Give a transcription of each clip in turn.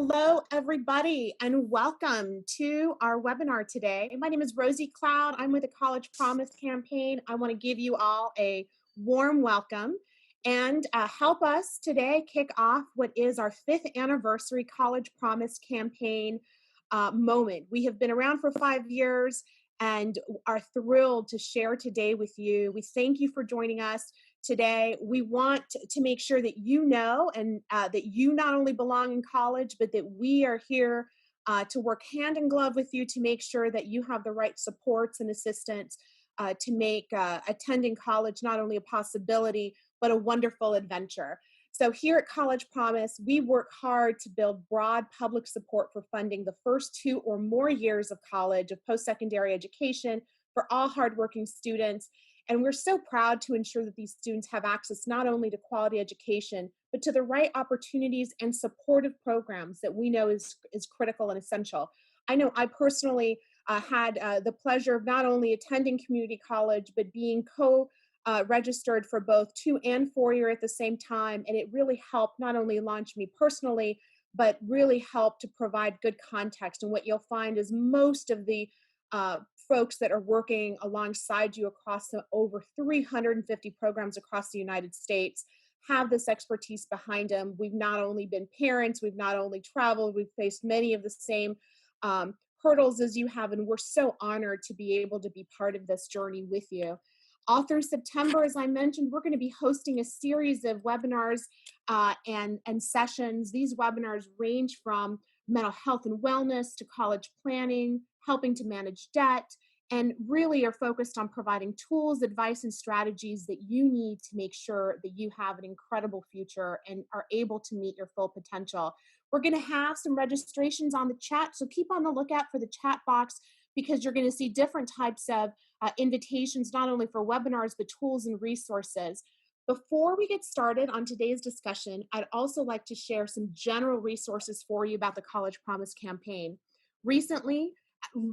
Hello, everybody, and welcome to our webinar today. My name is Rosie Cloud. I'm with the College Promise campaign. I want to give you all a warm welcome and help us today kick off what is our 5th anniversary College Promise campaign moment. We have been around for 5 years and are thrilled to share today with you. We thank you for joining us today. We want to make sure that you know and that you not only belong in college, but that we are here to work hand in glove with you to make sure that you have the right supports and assistance to make attending college not only a possibility, but a wonderful adventure. So here at College Promise, we work hard to build broad public support for funding the first 2 or more years of college, of post-secondary education for all hardworking students. And we're so proud to ensure that these students have access not only to quality education, but to the right opportunities and supportive programs that we know is critical and essential. I know I personally had the pleasure of not only attending community college, but being registered for both 2 and 4 year at the same time. And it really helped not only launch me personally, but really helped to provide good context. And what you'll find is most of the folks that are working alongside you across the over 350 programs across the United States have this expertise behind them. We've not only been parents, we've not only traveled, we've faced many of the same hurdles as you have, and we're so honored to be able to be part of this journey with you. All through September, as I mentioned, we're going to be hosting a series of webinars and sessions. These webinars range from mental health and wellness to college planning, helping to manage debt, and really are focused on providing tools, advice, and strategies that you need to make sure that you have an incredible future and are able to meet your full potential. We're going to have some registrations on the chat, so keep on the lookout for the chat box because you're going to see different types of invitations, not only for webinars, but tools and resources. Before we get started on today's discussion, I'd also like to share some general resources for you about the College Promise campaign. Recently,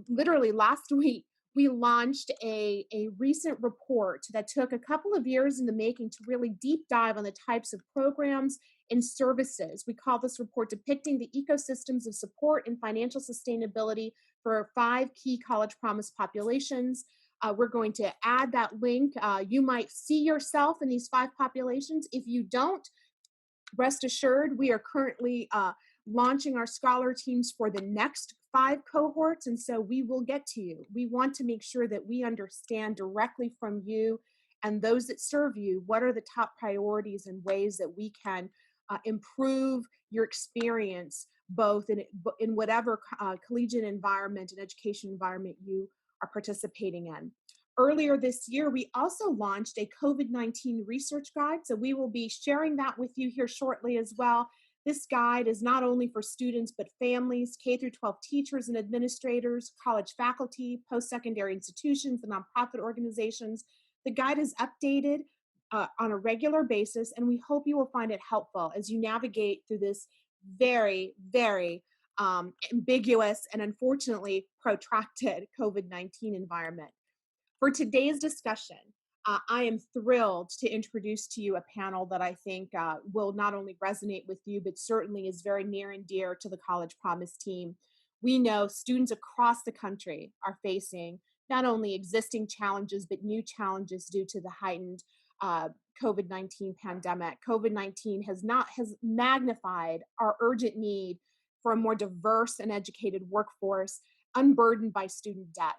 literally last week, we launched a recent report that took a couple of years in the making to really deep dive on the types of programs and services. We call this report Depicting the Ecosystems of Support and Financial Sustainability for 5 Key College Promise Populations. We're going to add that link. You might see yourself in these 5 populations. If you don't, rest assured, we are currently launching our scholar teams for the next 5 cohorts, and so we will get to you. We want to make sure that we understand directly from you and those that serve you what are the top priorities and ways that we can improve your experience both in whatever collegiate environment and education environment you are participating in. Earlier this year, we also launched a COVID-19 research guide, so we will be sharing that with you here shortly as well. This guide is not only for students, but families, K-12 teachers and administrators, college faculty, post-secondary institutions, and nonprofit organizations. The guide is updated on a regular basis, and we hope you will find it helpful as you navigate through this very, very ambiguous and unfortunately protracted COVID-19 environment. For today's discussion, I am thrilled to introduce to you a panel that I think will not only resonate with you, but certainly is very near and dear to the College Promise team. We know students across the country are facing not only existing challenges, but new challenges due to the heightened COVID-19 pandemic. COVID-19 has magnified our urgent need for a more diverse and educated workforce, unburdened by student debt.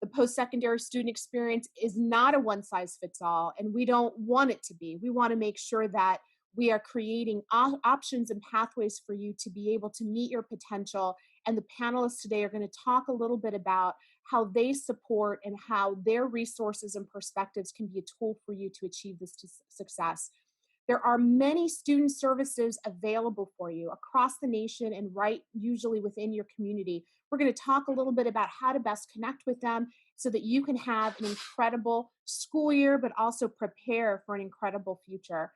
The post-secondary student experience is not a one-size-fits-all, and we don't want it to be. We want to make sure that we are creating options and pathways for you to be able to meet your potential. And the panelists today are going to talk a little bit about how they support and how their resources and perspectives can be a tool for you to achieve this success. There are many student services available for you across the nation and usually within your community. We're going to talk a little bit about how to best connect with them so that you can have an incredible school year, but also prepare for an incredible future.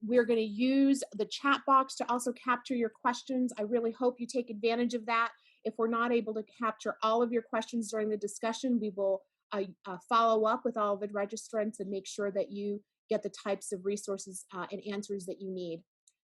We're going to use the chat box to also capture your questions. I really hope you take advantage of that. If we're not able to capture all of your questions during the discussion, we will follow up with all of the registrants and make sure that you get the types of resources and answers that you need.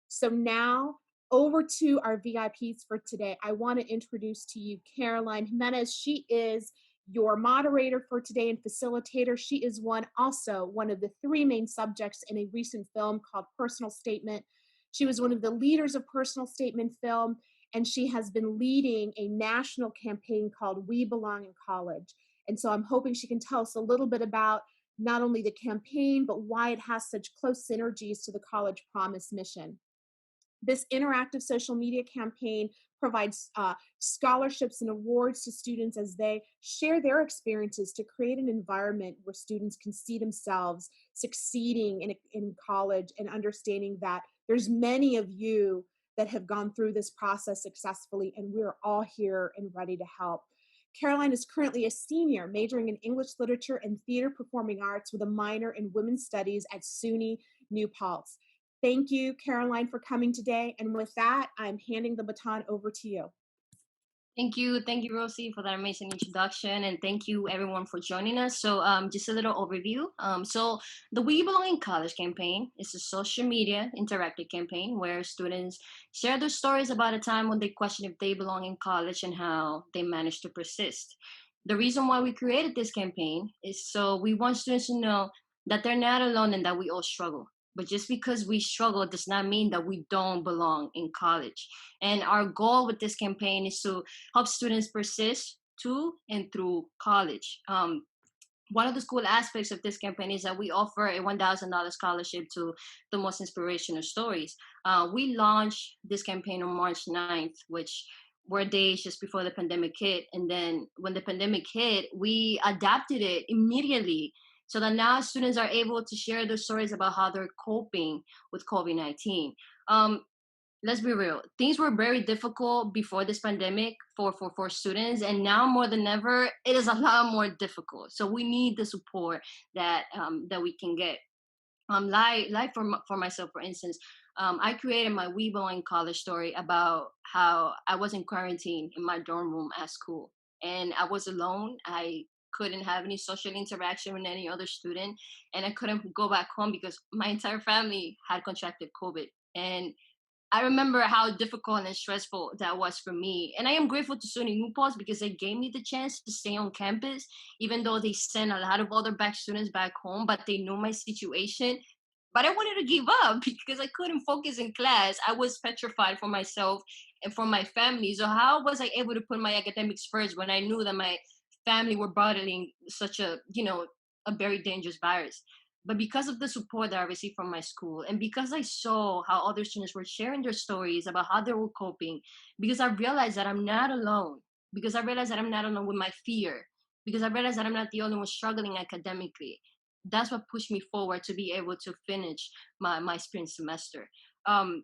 So now Over to our VIPs for today. I want to introduce to you Karoline Jimenez. She is your moderator for today and facilitator. She is also one of the three main subjects in a recent film called Personal Statement. She was one of the leaders of Personal Statement film, and she has been leading a national campaign called We Belong in College. And so I'm hoping she can tell us a little bit about not only the campaign, but why it has such close synergies to the College Promise mission. This interactive social media campaign provides scholarships and awards to students as they share their experiences to create an environment where students can see themselves succeeding in college and understanding that there's many of you that have gone through this process successfully, and we're all here and ready to help. Karoline is currently a senior majoring in English literature and theater performing arts with a minor in women's studies at SUNY New Paltz. Thank you, Karoline, for coming today. And with that, I'm handing the baton over to you. Thank you, Rosie, for that amazing introduction, and thank you, everyone, for joining us. So, just a little overview. So, the We Belong in College campaign is a social media interactive campaign where students share their stories about a time when they question if they belong in college and how they managed to persist. The reason why we created this campaign is so we want students to know that they're not alone and that we all struggle. But just because we struggle does not mean that we don't belong in college. And our goal with this campaign is to help students persist to and through college. One of the cool aspects of this campaign is that we offer a $1,000 scholarship to the most inspirational stories. We launched this campaign on March 9th, which were days just before the pandemic hit. And then when the pandemic hit, we adapted it immediately so that now students are able to share their stories about how they're coping with COVID-19. Let's be real, things were very difficult before this pandemic for students, and now more than ever it is a lot more difficult, so we need the support that we can get. Like for myself, for instance, I created my We Belong in College story about how I was in quarantine in my dorm room at school, and I was alone. I couldn't have any social interaction with any other student, and I couldn't go back home because my entire family had contracted COVID. And I remember how difficult and stressful that was for me. And I am grateful to SUNY New Paltz because they gave me the chance to stay on campus, even though they sent a lot of other back students back home, but they knew my situation. But I wanted to give up because I couldn't focus in class. I was petrified for myself and for my family. So how was I able to put my academics first when I knew that my family were battling such a very dangerous virus? But because of the support that I received from my school, and because I saw how other students were sharing their stories about how they were coping, because I realized that I'm not alone, because I realized that I'm not alone with my fear, because I realized that I'm not the only one struggling academically. That's what pushed me forward to be able to finish my spring semester. Um,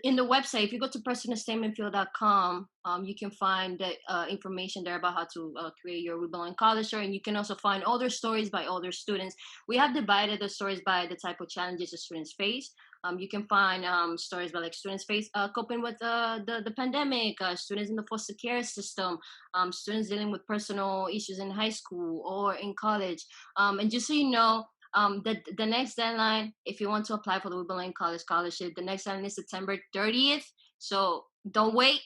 in the website, if you go to personalstatementfield.com, you can find the information there about how to create your We Belong in College story, and you can also find other stories by other students. We have divided the stories by the type of challenges the students face. You can find stories about like students face coping with the pandemic, students in the foster care system, students dealing with personal issues in high school or in college. And just so you know, the next deadline, if you want to apply for the We Belong in College scholarship, the next deadline is September 30th. So don't wait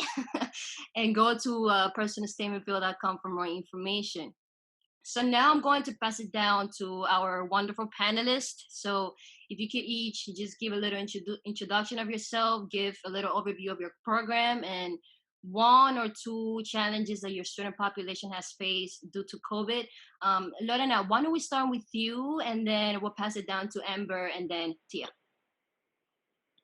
and go to personalstatementfield.com for more information. So now I'm going to pass it down to our wonderful panelists. So if you could each just give a little introduction of yourself, give a little overview of your program, and one or two challenges that your student population has faced due to COVID. Lorena, why don't we start with you, and then we'll pass it down to Amber and then Tia.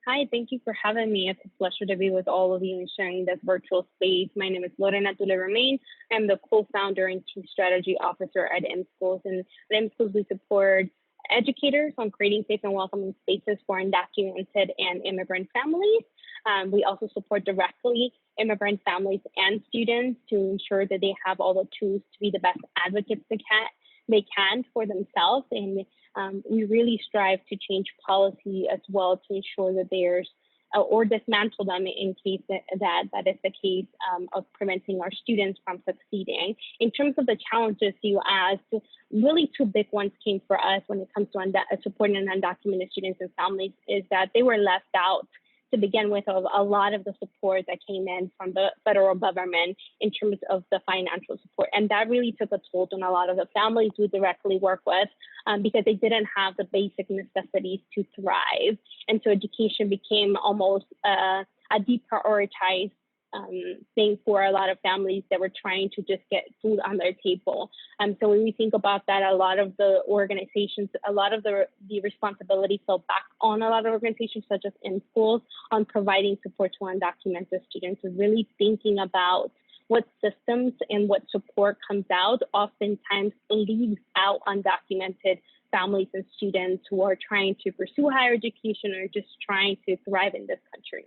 Hi, thank you for having me. It's a pleasure to be with all of you and sharing this virtual space. My name is Lorena Remain. I'm the co-founder and chief strategy officer at M-Schools. And at M-Schools, we support educators on creating safe and welcoming spaces for undocumented and immigrant families. We also support directly immigrant families and students to ensure that they have all the tools to be the best advocates they can for themselves. And we really strive to change policy as well to ensure that there's or dismantle them in case that is the case of preventing our students from succeeding. In terms of the challenges you asked, really two big ones came for us when it comes to supporting undocumented students and families is that they were left out to begin with, a lot of the support that came in from the federal government in terms of the financial support. And that really took a toll on a lot of the families we directly work with, because they didn't have the basic necessities to thrive. And so education became almost a deprioritized thing for a lot of families that were trying to just get food on their table. So when we think about that, a lot of the organizations, a lot of the responsibility fell back on a lot of organizations, such as in schools, on providing support to undocumented students, and really thinking about what systems and what support comes out oftentimes leaves out undocumented families and students who are trying to pursue higher education or just trying to thrive in this country.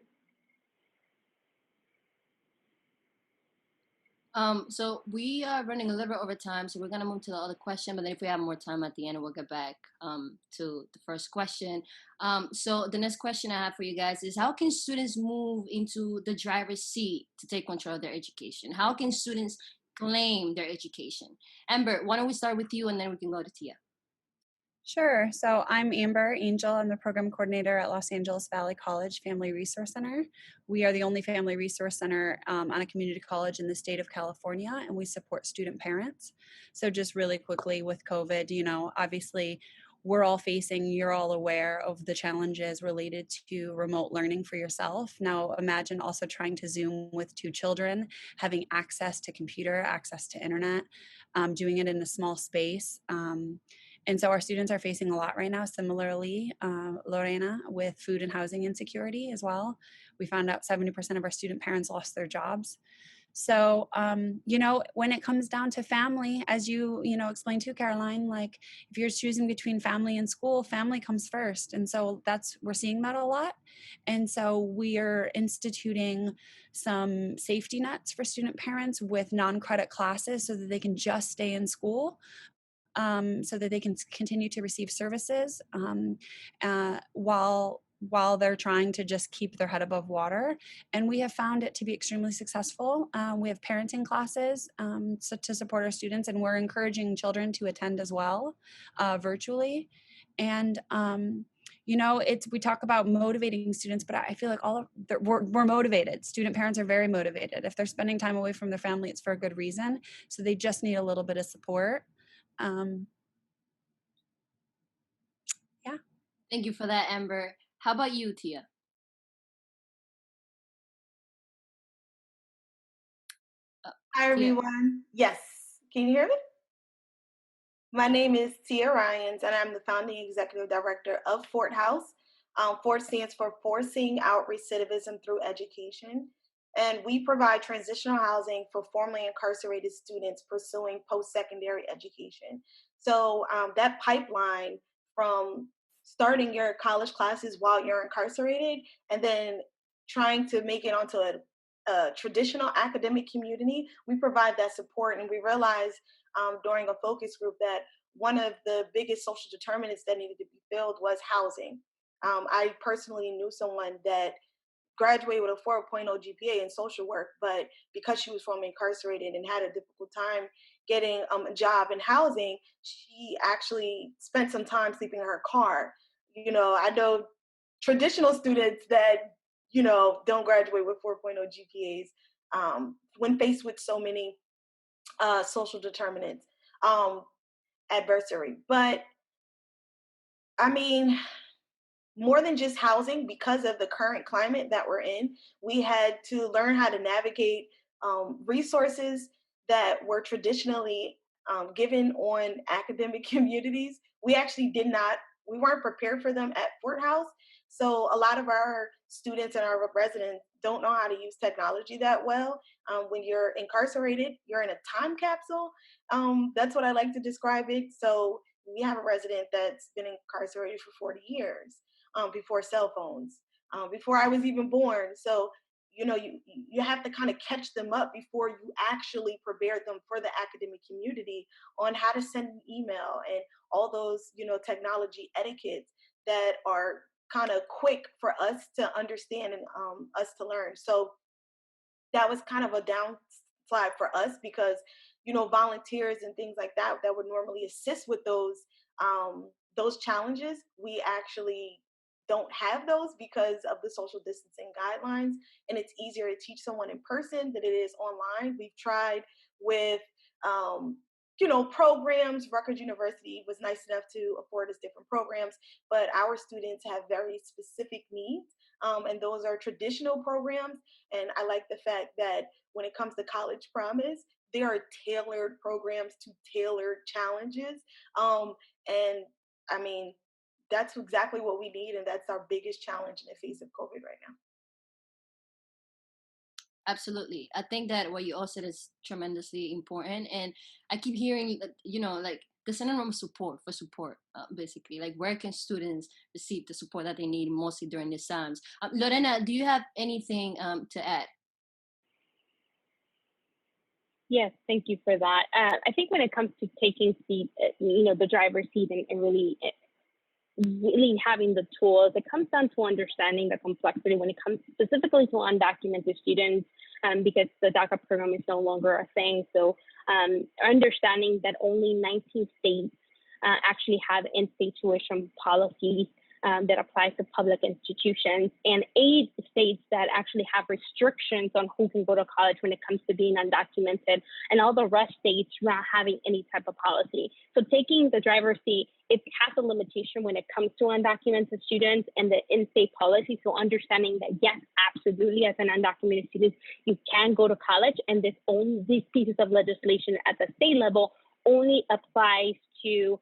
So we are running a little bit over time, so we're gonna move to the other question, but then if we have more time at the end, we'll get back to the first question. So the next question I have for you guys is, how can students move into the driver's seat to take control of their education? How can students claim their education? Amber, why don't we start with you, and then we can go to Tia. Sure. So I'm Amber Angel. I'm the program coordinator at Los Angeles Valley College Family Resource Center. We are the only family resource center on a community college in the state of California, and we support student parents. So just really quickly with COVID, obviously we're all facing, you're all aware of the challenges related to remote learning for yourself. Now imagine also trying to Zoom with 2 children, having access to computer, access to internet, doing it in a small space. And so our students are facing a lot right now. Similarly, Lorena, with food and housing insecurity as well. We found out 70% of our student parents lost their jobs. So, when it comes down to family, as you explained to Karoline, like if you're choosing between family and school, family comes first. And so we're seeing that a lot. And so we are instituting some safety nets for student parents with non-credit classes so that they can just stay in school. So that they can continue to receive services while they're trying to just keep their head above water. And we have found it to be extremely successful. We have parenting classes to support our students, and we're encouraging children to attend as well virtually. And we talk about motivating students, but I feel like we're motivated. Student parents are very motivated. If they're spending time away from their family, it's for a good reason. So they just need a little bit of support. Yeah. Thank you for that, Amber. How about you, Tia? Hi, everyone. Yes. Can you hear me? My name is Tia Ryans, and I'm the founding executive director of Fort House. Fort stands for Forcing Out Recidivism Through Education. And we provide transitional housing for formerly incarcerated students pursuing post-secondary education. So that pipeline from starting your college classes while you're incarcerated and then trying to make it onto a traditional academic community, we provide that support. And we realized during a focus group that one of the biggest social determinants that needed to be filled was housing. I personally knew someone that graduated with a 4.0 GPA in social work, but because she was formerly incarcerated and had a difficult time getting a job in housing, she actually spent some time sleeping in her car. I know traditional students that, don't graduate with 4.0 GPAs when faced with so many social determinants, adversary. But I mean, more than just housing, because of the current climate that we're in, we had to learn how to navigate resources that were traditionally given on academic communities. We weren't prepared for them at Fort House. So a lot of our students and our residents don't know how to use technology that well. When you're incarcerated, you're in a time capsule. That's what I like to describe it. So we have a resident that's been incarcerated for 40 years. Before cell phones, before I was even born. So, you have to kind of catch them up before you actually prepare them for the academic community on how to send an email and all those, technology etiquettes that are kind of quick for us to understand and us to learn. So that was kind of a downside for us because, volunteers and things like that would normally assist with those challenges, we actually don't have those because of the social distancing guidelines, and it's easier to teach someone in person than it is online. We've tried with programs. Rutgers University was nice enough to afford us different programs, but our students have very specific needs, and those are traditional programs. And I like the fact that when it comes to College Promise, there are tailored programs to tailored challenges. And I mean, that's exactly what we need, and that's our biggest challenge in the face of COVID right now. Absolutely. I think that what you all said is tremendously important. And I keep hearing, like the center of support for support, basically. Like, where can students receive the support that they need mostly during these times? Lorena, do you have anything to add? Yes, thank you for that. I think when it comes to taking seat, the driver's seat and really having the tools, it comes down to understanding the complexity when it comes specifically to undocumented students, because the DACA program is no longer a thing. So understanding that only 19 states actually have in-state tuition policies that applies to public institutions, and 8 states that actually have restrictions on who can go to college when it comes to being undocumented, and all the rest states not having any type of policy. So taking the driver's seat, it has a limitation when it comes to undocumented students and the in-state policy. So understanding that, yes, absolutely, as an undocumented student, you can go to college, and these pieces of legislation at the state level only applies to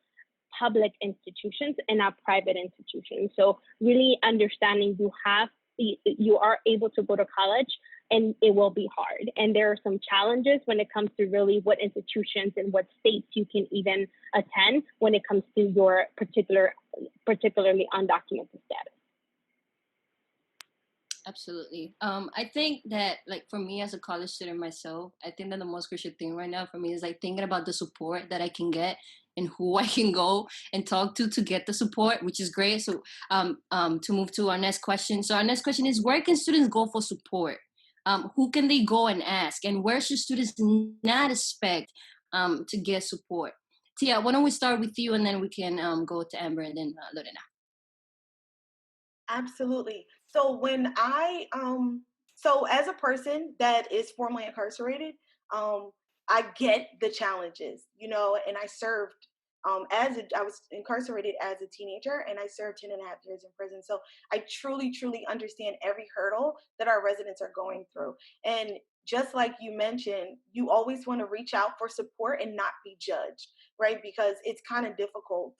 public institutions and not private institutions. So really understanding you are able to go to college, and it will be hard. And there are some challenges when it comes to really what institutions and what states you can even attend when it comes to your particularly undocumented status. Absolutely. I think that, like, for me as a college student myself, I think that the most crucial thing right now for me is like thinking about the support that I can get and who I can go and talk to get the support, which is great. So to move to our next question. So our next question is, where can students go for support? Who can they go and ask? And where should students not expect to get support? Tia, why don't we start with you, and then we can go to Amber and then Lorena. Absolutely. So when so as a person that is formerly incarcerated, I get the challenges, and I served I was incarcerated as a teenager, and I served 10.5 years in prison. So I truly, truly understand every hurdle that our residents are going through. And just like you mentioned, you always want to reach out for support and not be judged, right? Because it's kind of difficult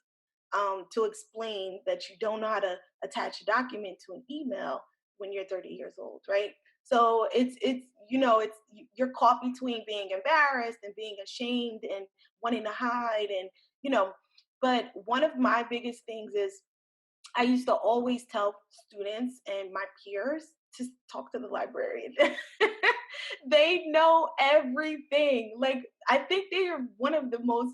to explain that you don't know how to attach a document to an email when you're 30 years old, right? So it's you're caught between being embarrassed and being ashamed and wanting to hide, and but one of my biggest things is I used to always tell students and my peers to talk to the librarian. They know everything. Like, I think they are one of the most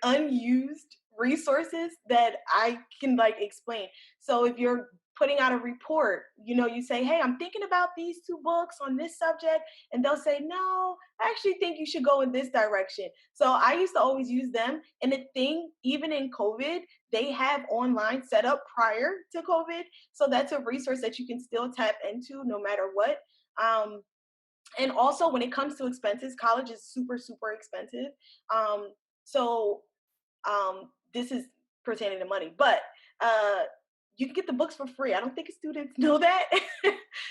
unused resources that I can explain. So if you're putting out a report, you say, hey, I'm thinking about these 2 books on this subject, and they'll say, no, I actually think you should go in this direction. So I used to always use them. And the thing, even in COVID, they have online set up prior to COVID. So that's a resource that you can still tap into no matter what. And also when it comes to expenses, college is super, super expensive. So this is pertaining to money, but you can get the books for free. I don't think students know that.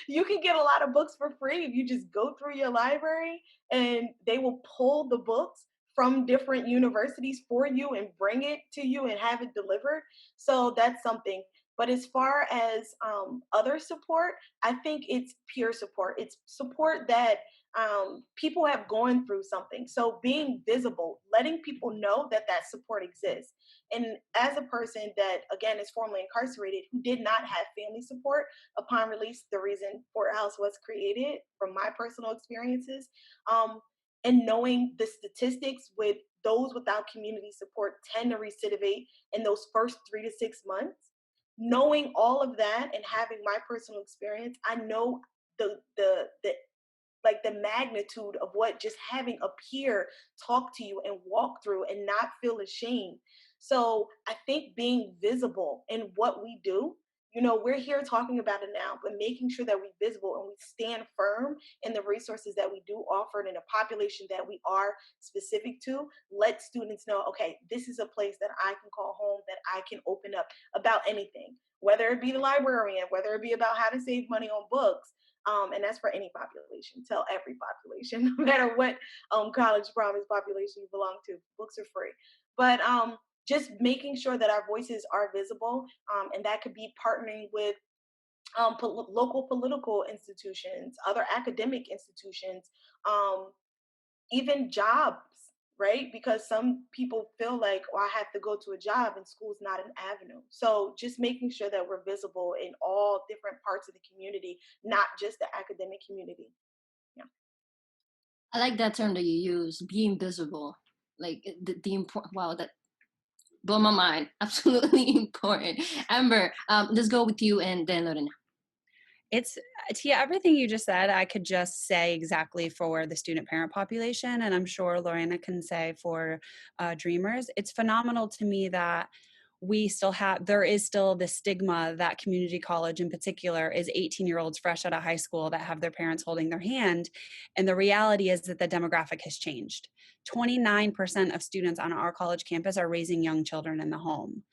You can get a lot of books for free if you just go through your library, and they will pull the books from different universities for you and bring it to you and have it delivered. So that's something. But as far as other support, I think it's peer support. It's support that people have gone through something. So being visible, letting people know that support exists. And as a person that, again, is formerly incarcerated, who did not have family support upon release, the reason Fort House was created from my personal experiences, and knowing the statistics with those without community support tend to recidivate in those first 3 to 6 months. Knowing all of that and having my personal experience, I know the magnitude of what just having a peer talk to you and walk through and not feel ashamed. So I think being visible in what we do, we're here talking about it now, but making sure that we're visible and we stand firm in the resources that we do offer and in a population that we are specific to, let students know, okay, this is a place that I can call home, that I can open up about anything, whether it be the librarian, whether it be about how to save money on books. And that's for any population. Tell every population, no matter what college promise population you belong to, books are free. But just making sure that our voices are visible, and that could be partnering with local political institutions, other academic institutions, even jobs, right? Because some people feel like, well, I have to go to a job and school's not an avenue. So just making sure that we're visible in all different parts of the community, not just the academic community. Yeah. I like that term that you use, being visible. Like the important, wow, that blew my mind. Absolutely important. Amber, let's go with you and then Lorena. It's, Tia, everything you just said, I could just say exactly for the student parent population. And I'm sure Lorena can say for Dreamers. It's phenomenal to me that there is still the stigma that community college in particular is 18-year-olds fresh out of high school that have their parents holding their hand. And the reality is that the demographic has changed. 29% of students on our college campus are raising young children in the home.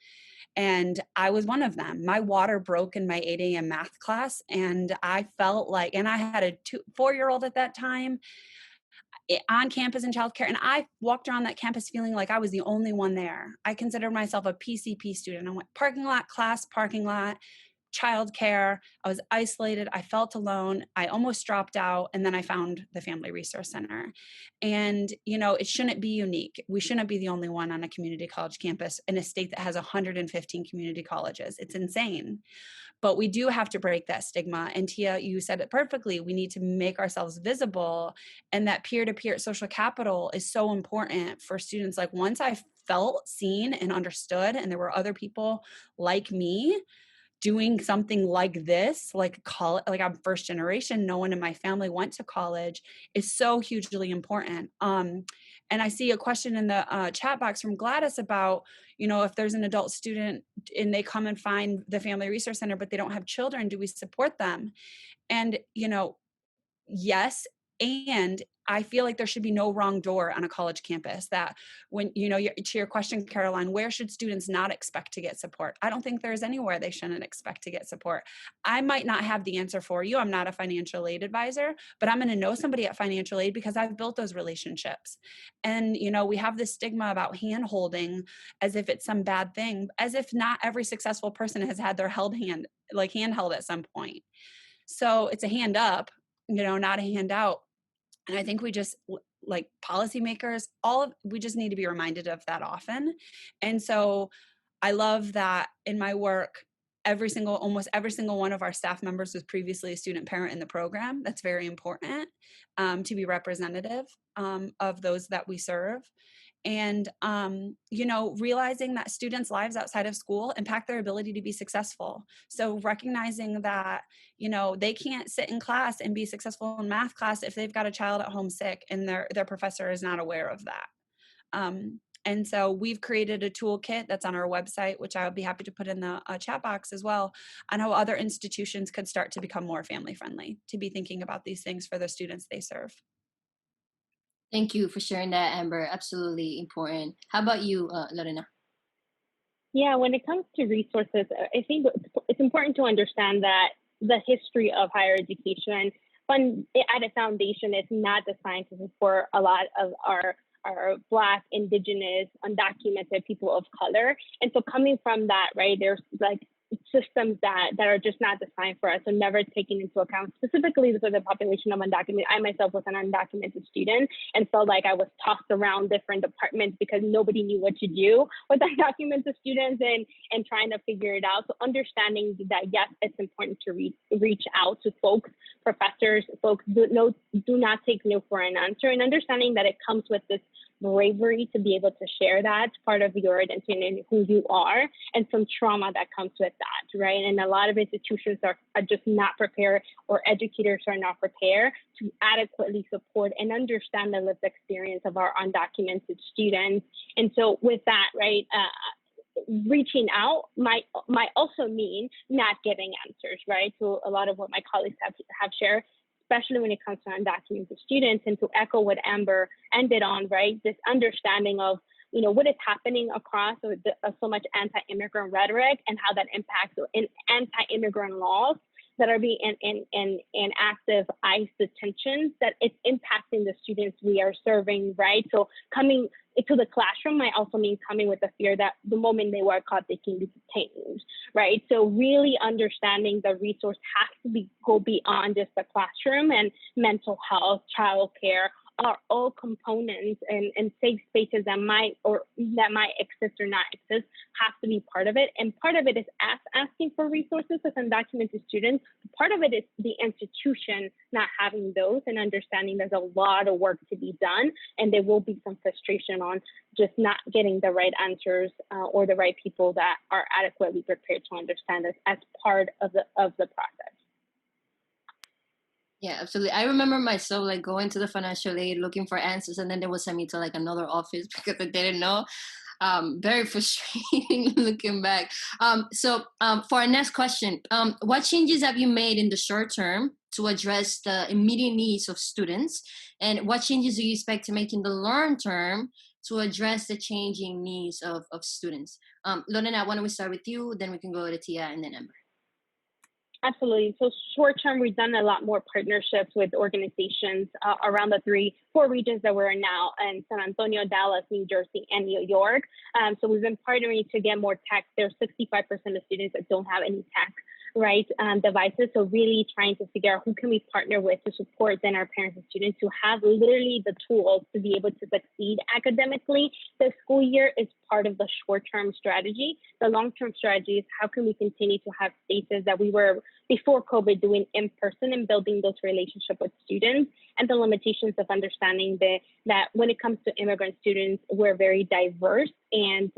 And I was one of them. My water broke in my 8 a.m. math class. And I felt like, and I had a 4-year-old at that time on campus in childcare. And I walked around that campus feeling like I was the only one there. I considered myself a PCP student. I went parking lot, class, parking lot, childcare. I was isolated. I felt alone. I almost dropped out. And then I found the Family Resource Center. And, it shouldn't be unique. We shouldn't be the only one on a community college campus in a state that has 115 community colleges. It's insane. But we do have to break that stigma. And Tia, you said it perfectly. We need to make ourselves visible. And that peer-to-peer social capital is so important for students. Like once I felt seen and understood, and there were other people like me doing something like this, like I'm first generation, no one in my family went to college, is so hugely important. And I see a question in the chat box from Gladys about, if there's an adult student and they come and find the Family Resource Center, but they don't have children, do we support them? And, yes. And I feel like there should be no wrong door on a college campus. That when, to your question, Karoline, where should students not expect to get support? I don't think there's anywhere they shouldn't expect to get support. I might not have the answer for you. I'm not a financial aid advisor, but I'm going to know somebody at financial aid because I've built those relationships. And, we have this stigma about hand holding as if it's some bad thing, as if not every successful person has had their hand held at some point. So it's a hand up, not a hand out. And I think we just, like policymakers, we just need to be reminded of that often. And so I love that in my work, almost every single one of our staff members was previously a student parent in the program. That's very important to be representative of those that we serve. And, realizing that students' lives outside of school impact their ability to be successful. So recognizing that, they can't sit in class and be successful in math class if they've got a child at home sick and their professor is not aware of that. And so we've created a toolkit that's on our website, which I would be happy to put in the chat box as well, on how other institutions could start to become more family friendly, to be thinking about these things for the students they serve. Thank you for sharing that, Amber. Absolutely important. How about you, Lorena? Yeah, when it comes to resources, I think it's important to understand that the history of higher education at a foundation is not designed to support a lot of our Black, Indigenous, undocumented people of color. And so coming from that, right, there's like systems that are just not designed for us, and never taken into account specifically for the population of undocumented. I myself was an undocumented student and felt like I was tossed around different departments because nobody knew what to do with undocumented students and trying to figure it out. So understanding that, yes, it's important to reach out to folks, professors, folks do not take no for an answer, and understanding that it comes with this bravery to be able to share that part of your identity and who you are, and some trauma that comes with that, right? And a lot of institutions are just not prepared, or educators are not prepared to adequately support and understand the lived experience of our undocumented students. And so with that, right, reaching out might also mean not giving answers, right? So a lot of what my colleagues have shared, especially when it comes to undocumented students, and to echo what Amber ended on, right? This understanding of, what is happening across so much anti-immigrant rhetoric and how that impacts anti-immigrant laws that are being in active ICE detentions, that it's impacting the students we are serving, right? So coming into the classroom might also mean coming with the fear that the moment they were caught, they can be detained, right? So really understanding the resource has to go beyond just the classroom, and mental health, childcare are all components and safe spaces that might exist or not exist have to be part of it. And part of it is asking for resources as undocumented students. Part of it is the institution not having those, and understanding there's a lot of work to be done, and there will be some frustration on just not getting the right answers or the right people that are adequately prepared to understand this as part of the process. Yeah, absolutely. I remember myself like going to the financial aid looking for answers, and then they would send me to like another office because I didn't know. Very frustrating looking back. So for our next question, what changes have you made in the short term to address the immediate needs of students? And what changes do you expect to make in the long term to address the changing needs of students? Lorena, why don't we start with you? Then we can go to Tia and then Amber. Absolutely. So short term, we've done a lot more partnerships with organizations around the 4 regions that we're in now, in San Antonio, Dallas, New Jersey, and New York. So we've been partnering to get more tech. There's 65% of students that don't have any tech, right, devices. So really trying to figure out who can we partner with to support then our parents and students who have literally the tools to be able to succeed academically. The school year is part of the short-term strategy. The long-term strategy is how can we continue to have spaces that we were before COVID doing in person and building those relationships with students, and the limitations of understanding that when it comes to immigrant students, we're very diverse and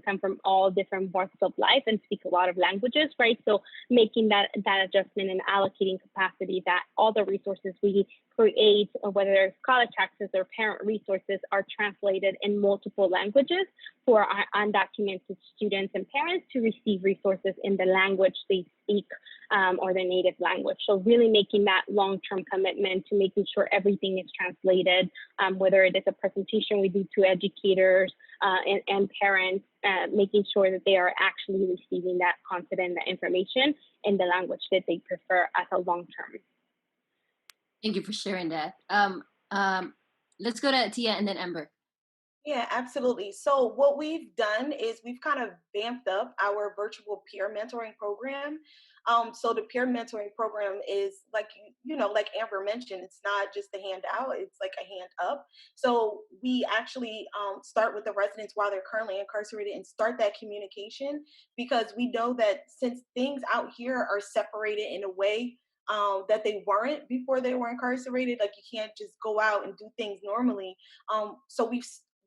come from all different walks of life and speak a lot of languages, right? So making that adjustment and allocating capacity, that all the resources we create, whether it's college access or parent resources, are translated in multiple languages for our undocumented students and parents to receive resources in the language they speak or their native language. So really making that long-term commitment to making sure everything is translated, whether it is a presentation we do to educators and parents, making sure that they are actually receiving that content and that information in the language that they prefer as a long-term. Thank you for sharing that. Let's go to Tia and then Amber. Yeah, absolutely. So what we've done is we've kind of vamped up our virtual peer mentoring program. So the peer mentoring program is like, like Amber mentioned, it's not just a handout, it's like a hand up. So we actually start with the residents while they're currently incarcerated and start that communication, because we know that since things out here are separated in a way that they weren't before they were incarcerated, like you can't just go out and do things normally. So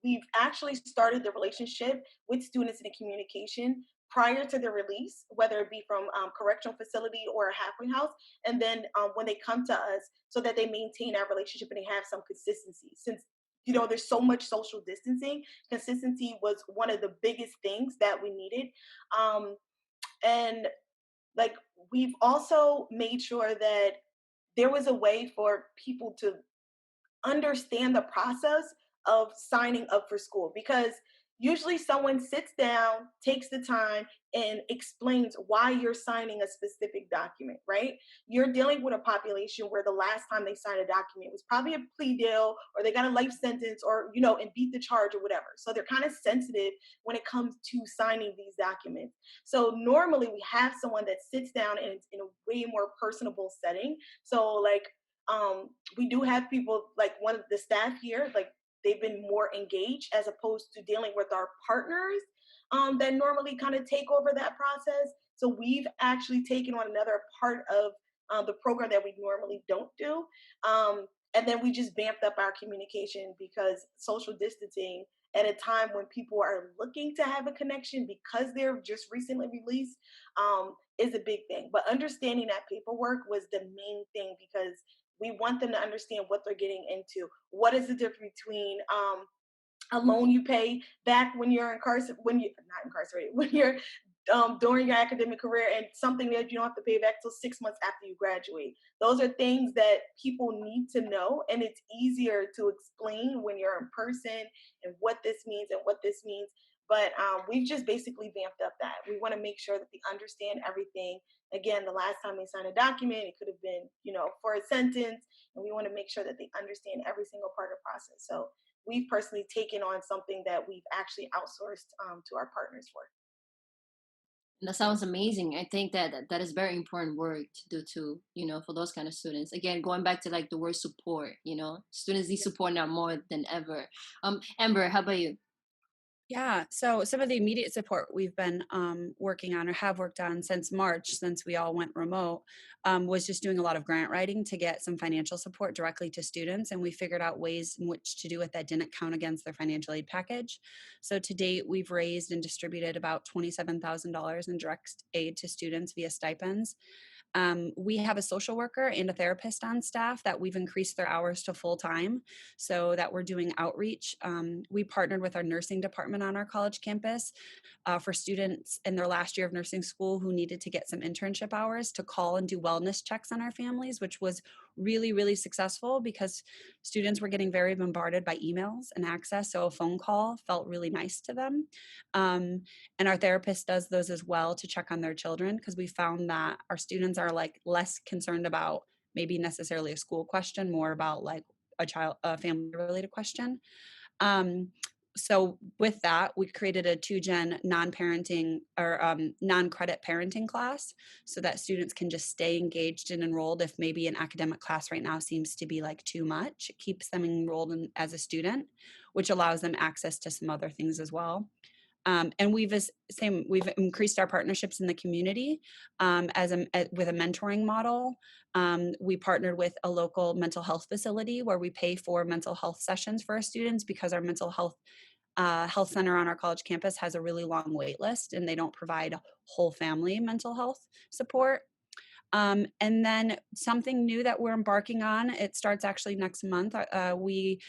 we've actually started the relationship with students in the communication prior to the release, whether it be from correctional facility or a halfway house, and then when they come to us, so that they maintain our relationship and they have some consistency. Since there's so much social distancing, consistency was one of the biggest things that we needed. And like we've also made sure that there was a way for people to understand the process of signing up for school, because usually someone sits down, takes the time, and explains why you're signing a specific document, right? You're dealing with a population where the last time they signed a document was probably a plea deal, or they got a life sentence, or and beat the charge or whatever. So they're kind of sensitive when it comes to signing these documents. So normally we have someone that sits down and it's in a way more personable setting. So like we do have people like one of the staff here, like they've been more engaged as opposed to dealing with our partners that normally kind of take over that process. So we've actually taken on another part of the program that we normally don't do. And then we just vamped up our communication, because social distancing at a time when people are looking to have a connection because they're just recently released is a big thing. But understanding that paperwork was the main thing, because we want them to understand what they're getting into. What is the difference between a loan you pay back when you're not incarcerated, when you're during your academic career, and something that you don't have to pay back till 6 months after you graduate. Those are things that people need to know, and it's easier to explain when you're in person and what this means and what this means. But we've just basically vamped up that. We want to make sure that they understand everything. Again, the last time they signed a document, it could have been, for a sentence, and we want to make sure that they understand every single part of the process. So we've personally taken on something that we've actually outsourced to our partners for. That sounds amazing. I think that is very important work to do too, for those kind of students. Again, going back to like the word support, students need support now more than ever. Amber, how about you? Yeah, so some of the immediate support we've been working on or have worked on since March, since we all went remote, was just doing a lot of grant writing to get some financial support directly to students. And we figured out ways in which to do it that didn't count against their financial aid package. So to date, we've raised and distributed about $27,000 in direct aid to students via stipends. We have a social worker and a therapist on staff that we've increased their hours to full time so that we're doing outreach. We partnered with our nursing department on our college campus for students in their last year of nursing school who needed to get some internship hours to call and do wellness checks on our families, which was really, really successful because students were getting very bombarded by emails and access. So a phone call felt really nice to them. And our therapist does those as well to check on their children, because we found that our students are like less concerned about maybe necessarily a school question, more about like a family related question. So with that, we created a 2-gen non-parenting or non-credit parenting class so that students can just stay engaged and enrolled if maybe an academic class right now seems to be like too much. It keeps them enrolled as a student, which allows them access to some other things as well. And we've increased our partnerships in the community with a mentoring model. We partnered with a local mental health facility where we pay for mental health sessions for our students because our mental health center on our college campus has a really long wait list and they don't provide whole family mental health support. And then something new that we're embarking on, it starts actually next month. We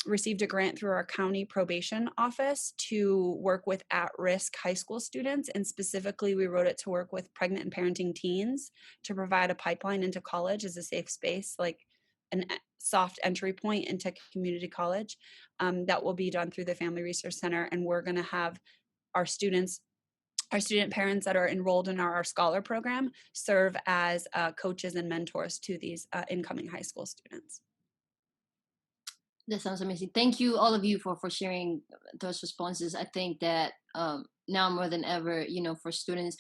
received a grant through our county probation office to work with at-risk high school students. And specifically, we wrote it to work with pregnant and parenting teens to provide a pipeline into college as a safe space, like a soft entry point into community college. That will be done through the Family Resource Center. And we're going to have our student parents that are enrolled in our Scholar program serve as coaches and mentors to these incoming high school students. That sounds amazing. Thank you, all of you, for sharing those responses. I think that now more than ever, for students,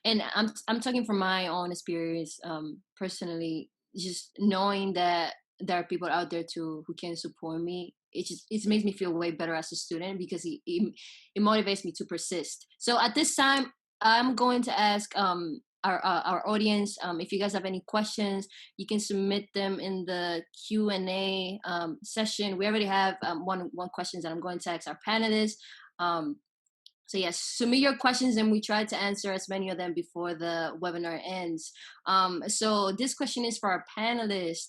and I'm talking from my own experience, personally, just knowing that there are people out there too who can support me. It makes me feel way better as a student because it motivates me to persist. So at this time, I'm going to ask our audience, if you guys have any questions, you can submit them in the Q&A session. We already have one question that I'm going to ask our panelists. So yes, submit your questions and we try to answer as many of them before the webinar ends. So this question is for our panelists.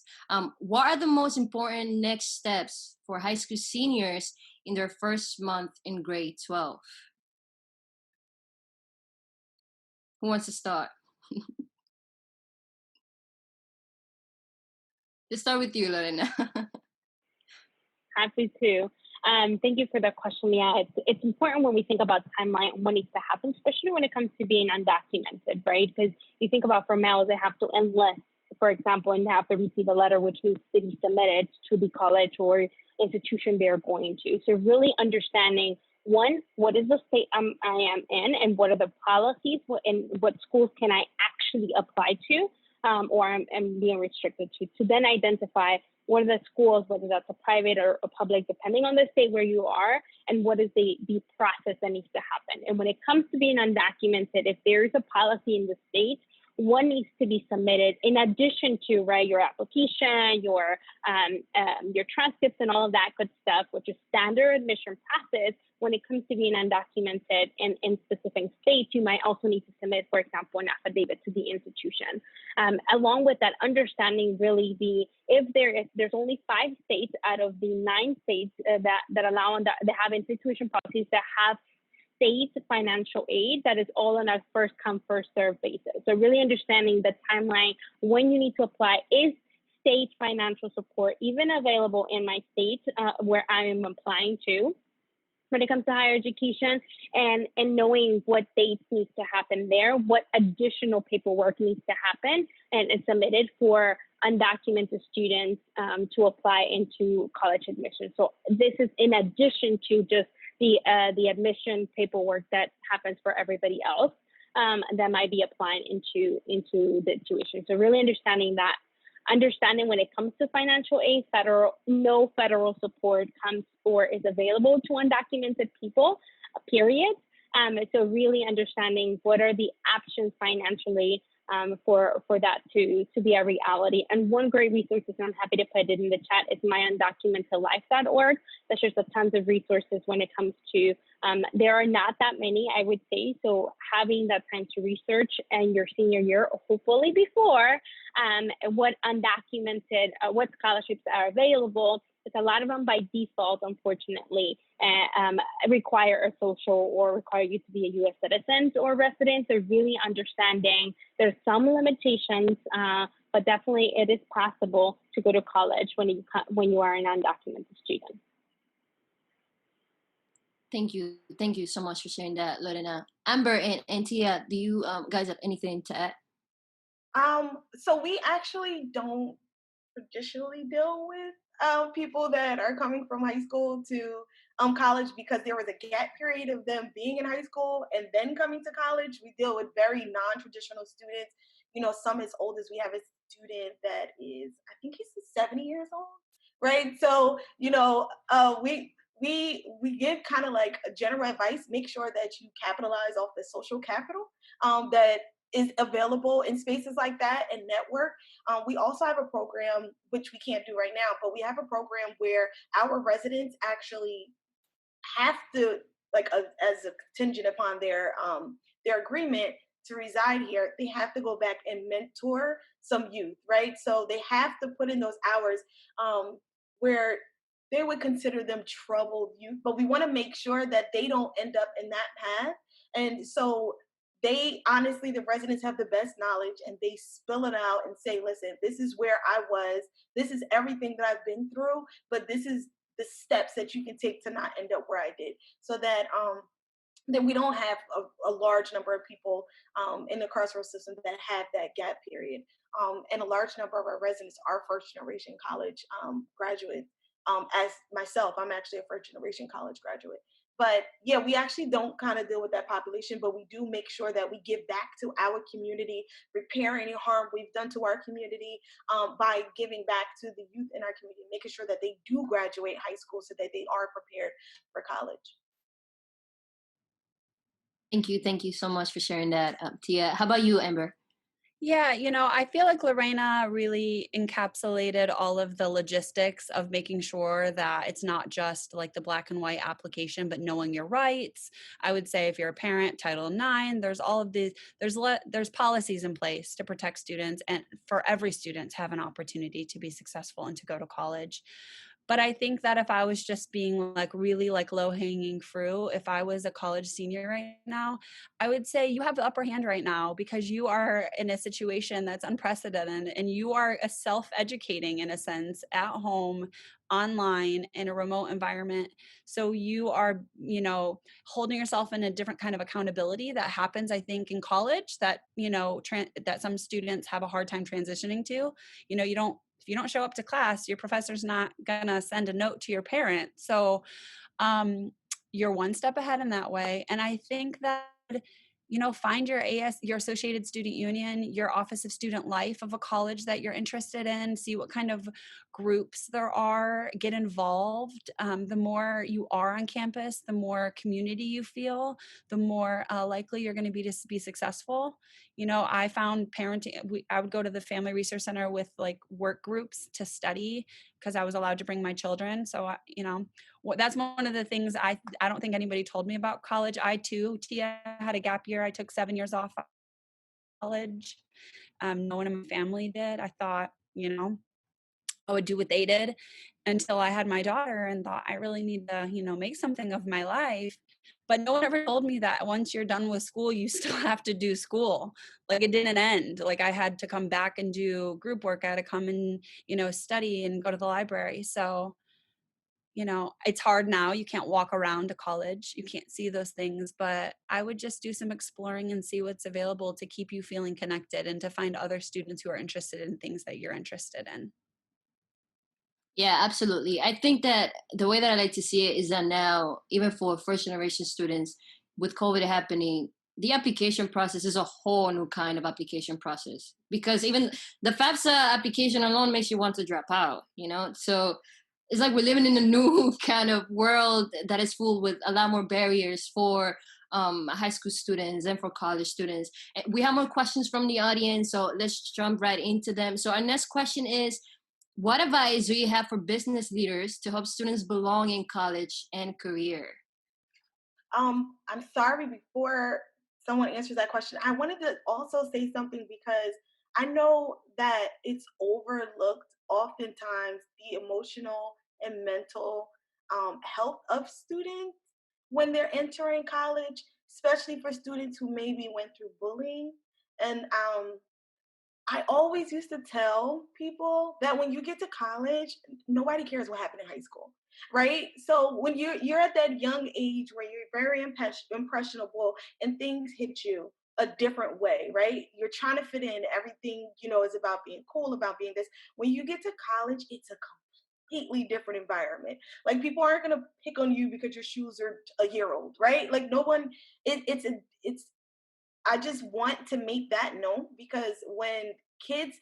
What are the most important next steps for high school seniors in their first month in grade 12? Who wants to start? Let's start with you, Lorena. Happy to. Thank you for the question. Yeah, it's important when we think about timeline and what needs to happen, especially when it comes to being undocumented, right? Because you think about for males, they have to enlist, for example, and have to receive a letter which needs to be submitted to the college or institution they're going to. So really understanding, one, what is the state I am in and what are the policies and what schools can I actually apply to or I'm being restricted to then identify what are the schools, whether that's a private or a public, depending on the state where you are, and what is the process that needs to happen. And when it comes to being undocumented, if there is a policy in the state what needs to be submitted in addition to, right, your application, your transcripts and all of that good stuff, which is standard admission process. When it comes to being undocumented in specific states, you might also need to submit, for example, an affidavit to the institution. Along with that, understanding really there's only 5 states out of the 9 states that allow that have institution policies that have state financial aid that is all on a first come, first serve basis. So really understanding the timeline when you need to apply. Is state financial support even available in my state where I am applying to when it comes to higher education, and knowing what dates needs to happen there, what additional paperwork needs to happen and is submitted for undocumented students to apply into college admission. So this is in addition to just the admission paperwork that happens for everybody else that might be applying into the tuition. So really understanding when it comes to financial aid, no federal support comes or is available to undocumented people, period. So really understanding what are the options financially for that to be a reality. And one great resource, and I'm happy to put it in the chat, is myundocumentedlife.org. That shares tons of resources when it comes to, there are not that many, I would say. So having that time to research in your senior year, hopefully before, what undocumented, what scholarships are available. It's a lot of them by default, unfortunately, require a social or require you to be a U.S. citizen or resident. So really understanding there's some limitations, but definitely it is possible to go to college when you are an undocumented student. Thank you so much for sharing that, Lorena. Amber and Tia, do you guys have anything to add? So we actually don't traditionally deal with people that are coming from high school to college, because there was a gap period of them being in high school and then coming to college. We deal with very non-traditional students. Some as old as we have a student that is, I think he's 70 years old, right? So we give kind of like a general advice: make sure that you capitalize off the social capital that is available in spaces like that and network. We also have a program, which we can't do right now, but we have a program where our residents actually have to, like, as a contingent upon their agreement to reside here, they have to go back and mentor some youth, right? So they have to put in those hours where they would consider them troubled youth, but we want to make sure that they don't end up in that path. And so the residents have the best knowledge, and they spill it out and say, listen, this is where I was, this is everything that I've been through, but this is the steps that you can take to not end up where I did, so that then we don't have a large number of people in the carceral system that have that gap period. And a large number of our residents are first generation college graduates. As myself, I'm actually a first generation college graduate. But yeah, we actually don't kind of deal with that population, but we do make sure that we give back to our community, repair any harm we've done to our community by giving back to the youth in our community, making sure that they do graduate high school so that they are prepared for college. Thank you so much for sharing that, Tia. How about you, Amber? Yeah, I feel like Lorena really encapsulated all of the logistics of making sure that it's not just like the black and white application, but knowing your rights. I would say if you're a parent, Title IX, there's all of these, there's policies in place to protect students and for every student to have an opportunity to be successful and to go to college. But I think that if I was just being like really like low hanging fruit, if I was a college senior right now, I would say you have the upper hand right now because you are in a situation that's unprecedented and you are self-educating in a sense at home, online, in a remote environment. So you are, holding yourself in a different kind of accountability that happens, I think, in college that, that some students have a hard time transitioning to. If you don't show up to class, your professor's not gonna send a note to your parent. So you're one step ahead in that way. And I think that find your Associated Student Union, your Office of Student Life of a college that you're interested in, see what kind of groups there are, get involved. The more you are on campus, the more community you feel, the more likely you're going to be successful. I found parenting, I would go to the Family Resource Center with like work groups to study because I was allowed to bring my children. So, that's one of the things I don't think anybody told me about college. I too, Tia, had a gap year. I took 7 years off college. No one in my family did. I thought, I would do what they did until I had my daughter and thought I really need to, make something of my life. But no one ever told me that once you're done with school, you still have to do school. Like it didn't end. Like I had to come back and do group work. I had to come and, study and go to the library. So, it's hard now. You can't walk around to college. You can't see those things, but I would just do some exploring and see what's available to keep you feeling connected and to find other students who are interested in things that you're interested in. Yeah, absolutely. I think that the way that I like to see it is that now, even for first generation students, with COVID happening, the application process is a whole new kind of application process, because even the FAFSA application alone makes you want to drop out, So it's like we're living in a new kind of world that is full with a lot more barriers for high school students and for college students. And we have more questions from the audience, so let's jump right into them. So our next question is, what advice do you have for business leaders to help students belong in college and career? I'm sorry, before someone answers that question, I wanted to also say something because I know that it's overlooked oftentimes the emotional and mental health of students when they're entering college, especially for students who maybe went through bullying. And I always used to tell people that when you get to college, nobody cares what happened in high school, right? So when you're at that young age where you're very impressionable and things hit you a different way, right? You're trying to fit in. Everything is about being cool, about being this. When you get to college, it's a completely different environment. Like people aren't gonna pick on you because your shoes are a year old, right? Like no one. It's I just want to make that known because when kids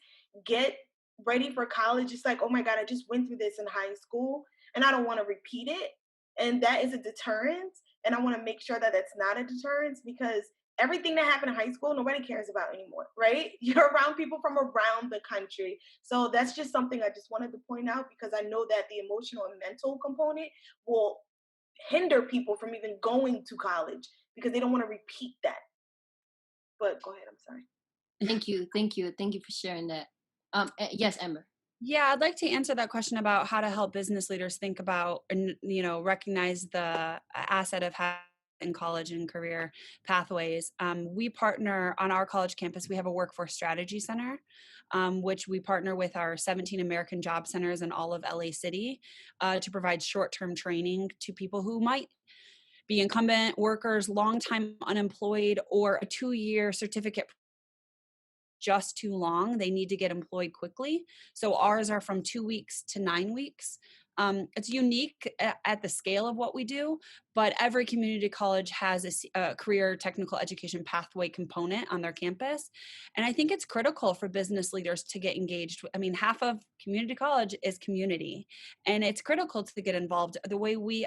get ready for college, it's like, oh my God, I just went through this in high school and I don't want to repeat it. And that is a deterrence. And I want to make sure that that's not a deterrence because everything that happened in high school, nobody cares about anymore, right? You're around people from around the country. So that's just something I just wanted to point out because I know that the emotional and mental component will hinder people from even going to college because they don't want to repeat that. But go ahead, I'm sorry. Thank you for sharing that. Yes, Amber. Yeah, I'd like to answer that question about how to help business leaders think about and recognize the asset of having in college and career pathways. We partner on our college campus. We have a workforce strategy center, which we partner with our 17 American job centers in all of LA City to provide short-term training to people who might be incumbent workers, long-time unemployed, or a 2-year certificate just too long. They need to get employed quickly. So ours are from 2 weeks to 9 weeks. It's unique at the scale of what we do, but every community college has a career technical education pathway component on their campus. And I think it's critical for business leaders to get engaged. I mean, half of community college is community, and it's critical to get involved. The way we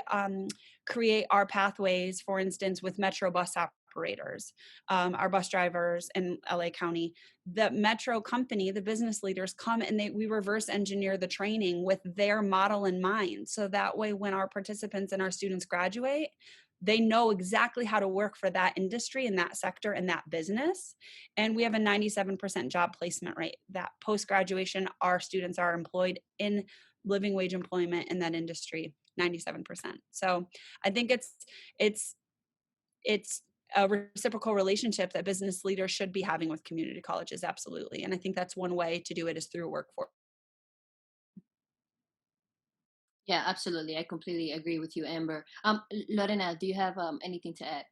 create our pathways, for instance, with Metro bus operators, our bus drivers in LA County, the Metro company, the business leaders come and we reverse engineer the training with their model in mind. So that way, when our participants and our students graduate, they know exactly how to work for that industry and that sector and that business. And we have a 97% job placement rate that post-graduation, our students are employed in living wage employment in that industry, 97%. So I think it's a reciprocal relationship that business leaders should be having with community colleges. Absolutely. And I think that's one way to do it is through workforce. Yeah, absolutely. I completely agree with you, Amber. Lorena, do you have anything to add?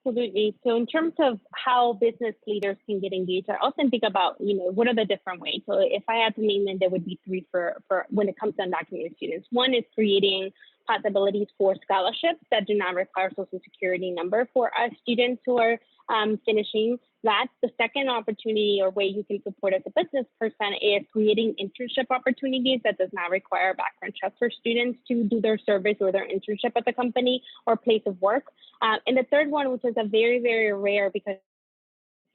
Absolutely. So in terms of how business leaders can get engaged, I often think about, what are the different ways? So if I had to name them, there would be three for when it comes to undocumented students. One is creating possibilities for scholarships that do not require Social Security number for us students who are finishing that. The second opportunity or way you can support as a business person is creating internship opportunities that does not require a background check for students to do their service or their internship at the company or place of work. And the third one, which is a very, very rare because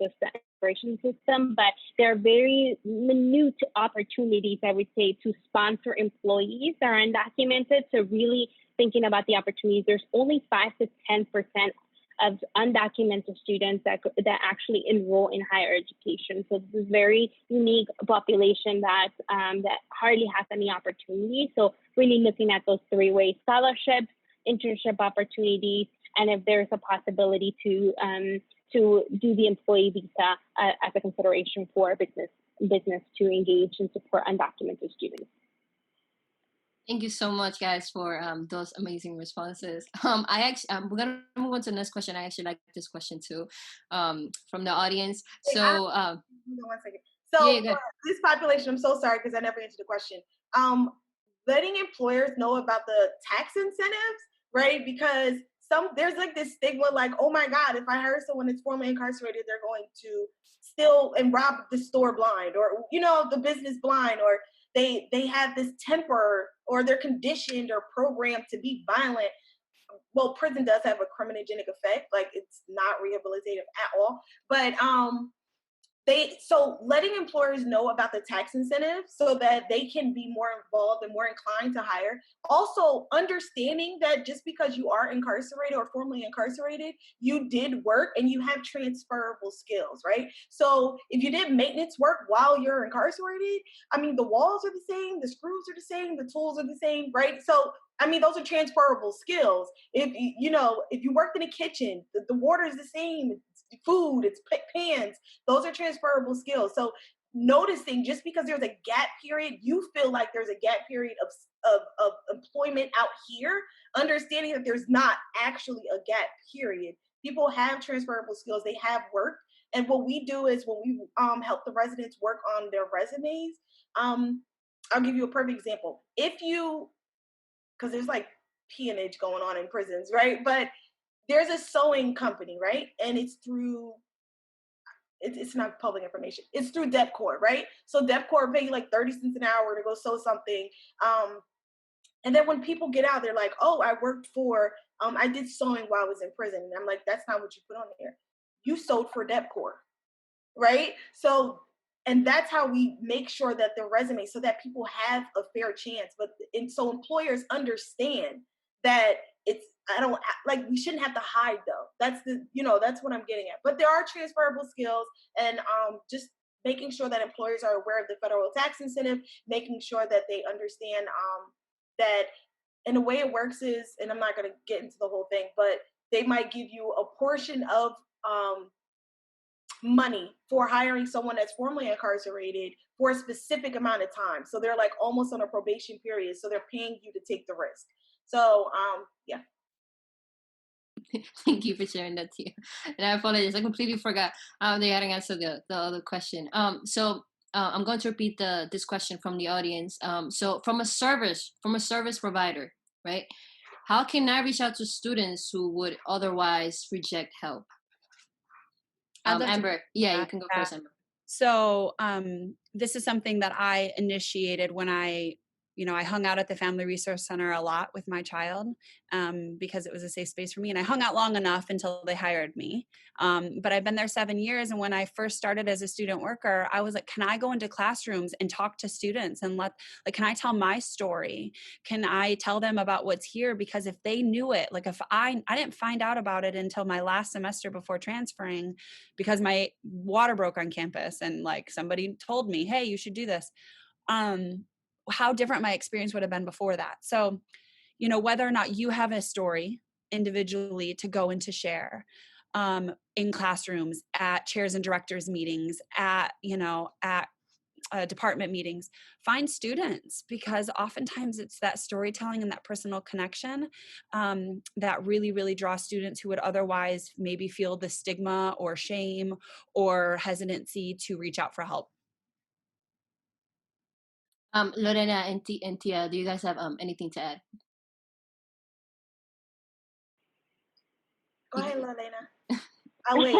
it's the immigration system, but there are very minute opportunities, I would say, to sponsor employees that are undocumented. So really thinking about the opportunities, there's only 5 to 10% of undocumented students that actually enroll in higher education. So this is a very unique population that hardly has any opportunity. So really looking at those three ways: scholarships, internship opportunities, and if there's a possibility to do the employee visa as a consideration for a business to engage and support undocumented students. Thank you so much, guys, for those amazing responses. We're gonna move on to the next question. I actually like this question too, from the audience. So, one second. So this population, I'm so sorry because I never answered the question. Letting employers know about the tax incentives, right? Because there's like this stigma, like, oh my God, if I hire someone that's formerly incarcerated, they're going to steal and rob the store blind, or the business blind, or they have this temper, or they're conditioned or programmed to be violent. Well, prison does have a criminogenic effect, like it's not rehabilitative at all. But so letting employers know about the tax incentives so that they can be more involved and more inclined to hire. Also understanding that just because you are incarcerated or formerly incarcerated, you did work and you have transferable skills, right? So if you did maintenance work while you're incarcerated, the walls are the same, the screws are the same, the tools are the same, right? So those are transferable skills. If you worked in a kitchen, the water is the same, it's food, it's pans, those are transferable skills. So noticing, just because there's a gap period, you feel like there's a gap period of employment out here, understanding that there's not actually a gap period. People have transferable skills, they have work. And what we do is when we help the residents work on their resumes, I'll give you a perfect example. Because there's like peonage going on in prisons, right? But there's a sewing company, right? And it's through, it's not public information. It's through DepCorp, right? So DepCorp pay you like 30 cents an hour to go sew something. And then when people get out, they're like, oh, I worked for, I did sewing while I was in prison. And I'm like, that's not what you put on there. You sewed for DepCorp, right? So, and that's how we make sure that the resume, so that people have a fair chance. And so employers understand that we shouldn't have to hide though. That's that's what I'm getting at. But there are transferable skills, and just making sure that employers are aware of the federal tax incentive, making sure that they understand that, and the way it works is, and I'm not going to get into the whole thing, but they might give you a portion of money for hiring someone that's formerly incarcerated for a specific amount of time. So they're like almost on a probation period. So they're paying you to take the risk. So, yeah. Thank you for sharing that too. And I apologize, I completely forgot they hadn't answered the other question. So I'm going to repeat this question from the audience. So from a service provider, right? How can I reach out to students who would otherwise reject help? Amber, you can go first, Amber. So this is something that I initiated when I hung out at the Family Resource Center a lot with my child because it was a safe space for me. And I hung out long enough until they hired me. But I've been there 7 years. And when I first started as a student worker, I was like, can I go into classrooms and talk to students and can I tell my story? Can I tell them about what's here? Because if they knew it, like if I didn't find out about it until my last semester before transferring, because my water broke on campus and like somebody told me, hey, you should do this. How different my experience would have been before that. So, whether or not you have a story individually to go and to share in classrooms, at chairs and directors meetings, at department meetings, find students, because oftentimes it's that storytelling and that personal connection that really, really draws students who would otherwise maybe feel the stigma or shame or hesitancy to reach out for help. Lorena and Tia, do you guys have anything to add? Go ahead, Lorena. I'll wait.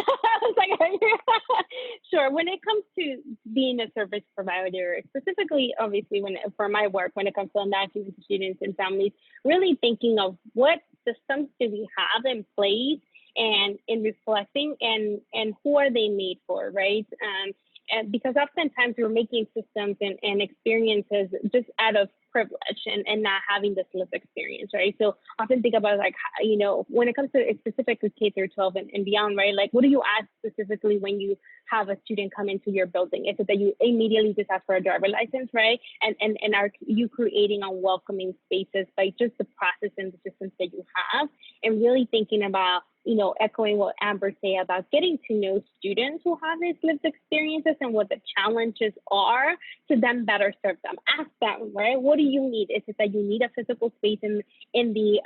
Sure. When it comes to being a service provider, specifically, obviously, for my work, when it comes to engaging with students and families, really thinking of what systems do we have in place, and in reflecting and who are they made for, right? And because oftentimes we're making systems and experiences just out of privilege and not having this lived experience, right? So often think about, like, you know, when it comes to specifically K through 12 and beyond, right? Like, what do you ask specifically when you have a student come into your building? Is it that you immediately just ask for a driver license, right? And are you creating unwelcoming spaces by just the process and the systems that you have? And really thinking about, you know, echoing what Amber said about getting to know students who have these lived experiences and what the challenges are, to then better serve them. Ask them, right? What do you need? Is it that you need a physical space in the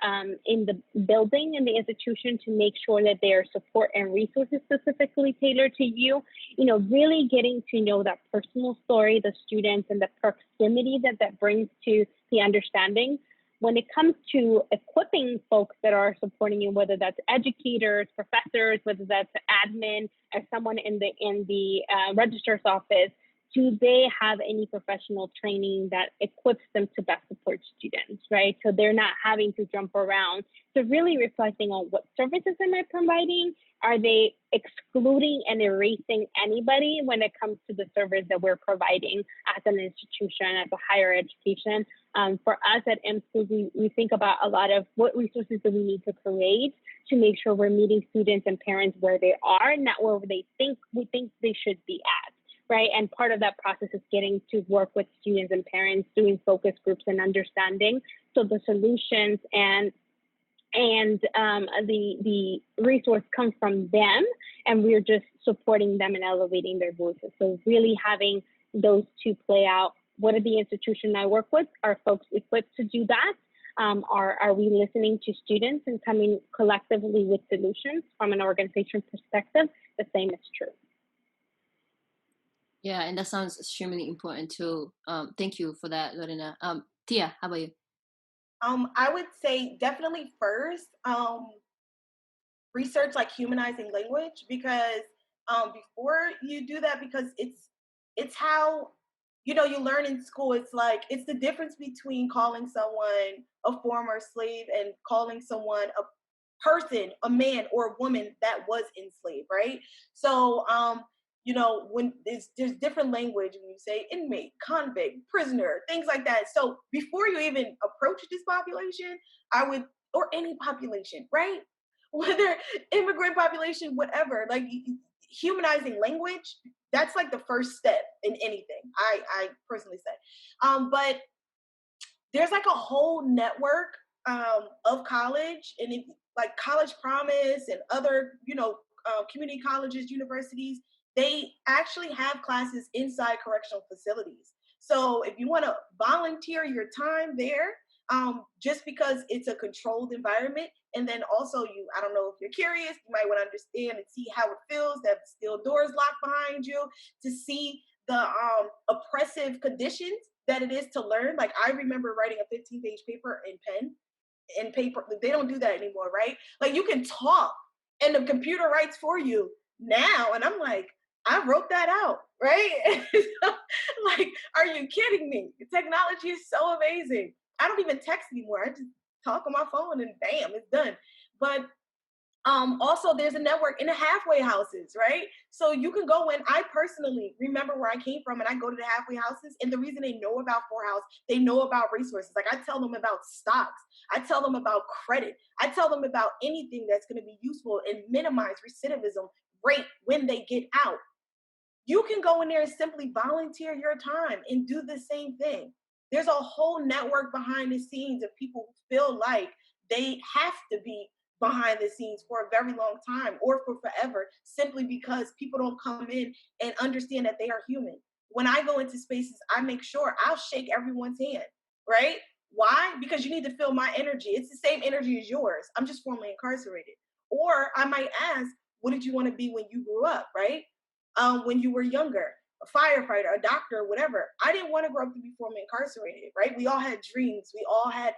building, in the institution, to make sure that there are support and resources specifically tailored to you? You know, really getting to know that personal story, the students, and the proximity that brings to the understanding. When it comes to equipping folks that are supporting you, whether that's educators, professors, whether that's admin, or someone in the registrar's office, do they have any professional training that equips them to best support students, right? So they're not having to jump around. So really reflecting on what services am I providing? Are they excluding and erasing anybody when it comes to the service that we're providing as an institution, as a higher education? For us at MSchool, we think about a lot of what resources do we need to create to make sure we're meeting students and parents where they are, not where we think they should be at. Right. And part of that process is getting to work with students and parents, doing focus groups and understanding. So the solutions and the resource comes from them, and we're just supporting them and elevating their voices. So really having those two play out. What are the institutions I work with? Are folks equipped to do that? Are we listening to students and coming collectively with solutions from an organization perspective? The same is true. Yeah, and that sounds extremely important too. Thank you for that, Lorena. Tia, how about you? I would say definitely first, research like humanizing language, because before you do that, because it's how, you know, you learn in school. It's like, it's the difference between calling someone a former slave and calling someone a person, a man or a woman that was enslaved, right? So you know, when there's different language when you say inmate, convict, prisoner, things like that. So before you even approach this population, I would, or any population, right? Whether immigrant population, whatever, like humanizing language, that's like the first step in anything, I personally say. But there's like a whole network of college, and like College Promise and other, you know, community colleges, universities, they actually have classes inside correctional facilities. So if you want to volunteer your time there, just because it's a controlled environment, and then also I don't know if you're curious, you might want to understand and see how it feels to have steel doors locked behind you, to see the oppressive conditions that it is to learn. Like, I remember writing a 15-page paper in pen and paper. They don't do that anymore, right? Like, you can talk and the computer writes for you now. And I'm like, I wrote that out, right? Like, are you kidding me? Technology is so amazing. I don't even text anymore. I just talk on my phone and bam, it's done. But also there's a network in the halfway houses, right? So you can go in. I personally remember where I came from, and I go to the halfway houses, and the reason they know about Forehouse, they know about resources. Like, I tell them about stocks, I tell them about credit, I tell them about anything that's going to be useful and minimize recidivism rate when they get out. You can go in there and simply volunteer your time and do the same thing. There's a whole network behind the scenes of people who feel like they have to be behind the scenes for a very long time or for forever, simply because people don't come in and understand that they are human. when I go into spaces, I make sure I'll shake everyone's hand, right? Why? Because you need to feel my energy. It's the same energy as yours. I'm just formerly incarcerated. Or I might ask, what did you want to be when you grew up, right? When you were younger, a firefighter, a doctor, whatever. I didn't want to grow up to be formerly incarcerated, right? We all had dreams. We all had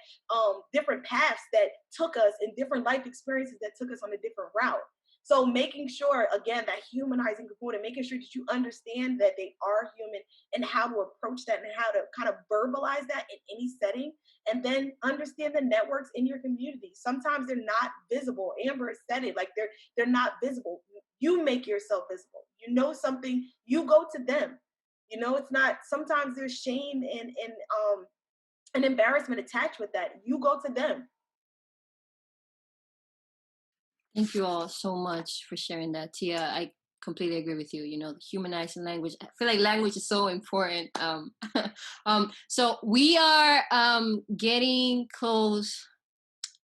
different paths that took us and different life experiences that took us on a different route. So making sure, again, that humanizing component, making sure that you understand that they are human and how to approach that and how to kind of verbalize that in any setting, and then understand the networks in your community. Sometimes they're not visible. Amber said it, like they're not visible. You make yourself visible. You know something, you go to them. You know, it's not, sometimes there's shame and embarrassment attached with that. You go to them. Thank you all so much for sharing that, Tia. I completely agree with you. You know, humanizing language. I feel like language is so important. So we are getting close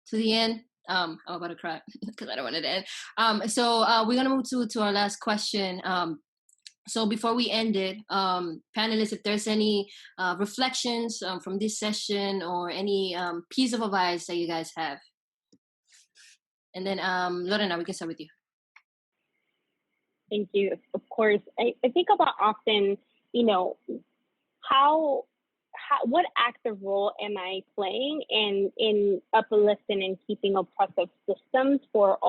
to the end. I'm about to cry because I don't want it to end. So we're gonna move to our last question. So before we end it, panelists, if there's any reflections from this session or any piece of advice that you guys have. And then Lorena, we can start with you. Thank you. Of course, I think about often, you know, what active role am I playing in uplifting and keeping oppressive systems for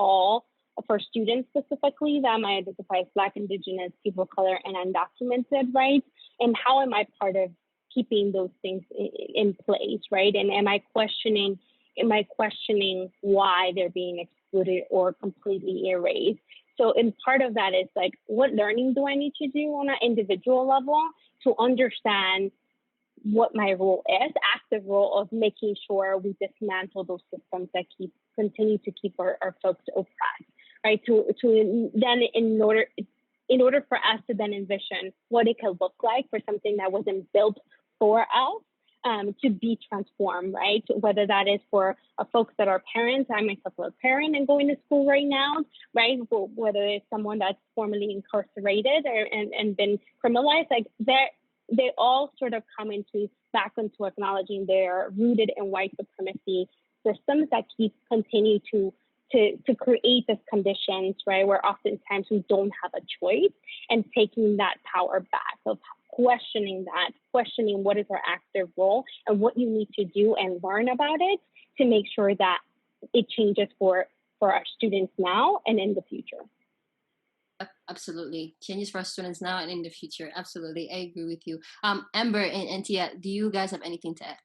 students specifically that might identify as Black, Indigenous, people of color, and undocumented, right? And how am I part of keeping those things in place, right? And am I questioning why they're being excluded or completely erased? So, and part of that is like, what learning do I need to do on an individual level to understand what my role is, active role of making sure we dismantle those systems that continue to keep our folks oppressed, right? To then in order for us to then envision what it could look like for something that wasn't built for us, to be transformed, right? Whether that is for folks that are parents, I myself am a parent and going to school right now, right? Whether it's someone that's formerly incarcerated and been criminalized, like they all sort of come back into acknowledging they're rooted in white supremacy systems that continue to create these conditions, right? Where oftentimes we don't have a choice, and taking that power back of questioning what is our active role and what you need to do and learn about it to make sure that it changes for our students now and in the future. Absolutely. Changes for our students now and in the future. Absolutely. I agree with you. Amber and Tia, do you guys have anything to add?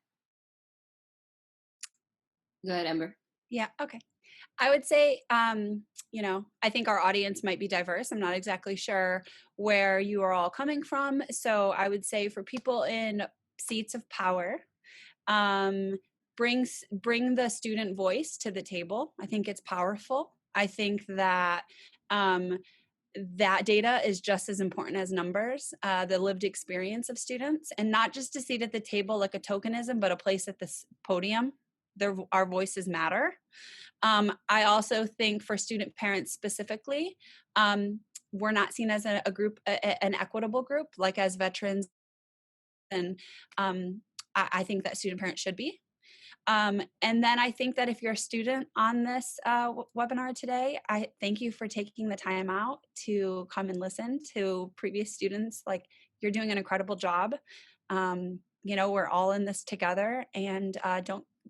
Go ahead, Amber. Yeah, okay. I would say, you know, I think our audience might be diverse. I'm not exactly sure where you are all coming from. So I would say for people in seats of power, bring the student voice to the table. I think it's powerful. I think that that data is just as important as numbers, the lived experience of students, and not just a seat at the table like a tokenism, but a place at this podium. Our voices matter. I also think for student parents specifically, we're not seen as a group, an equitable group, like as veterans, and I think that student parents should be. And then I think that if you're a student on this webinar today, I thank you for taking the time out to come and listen to previous students. Like, you're doing an incredible job. You know, we're all in this together, and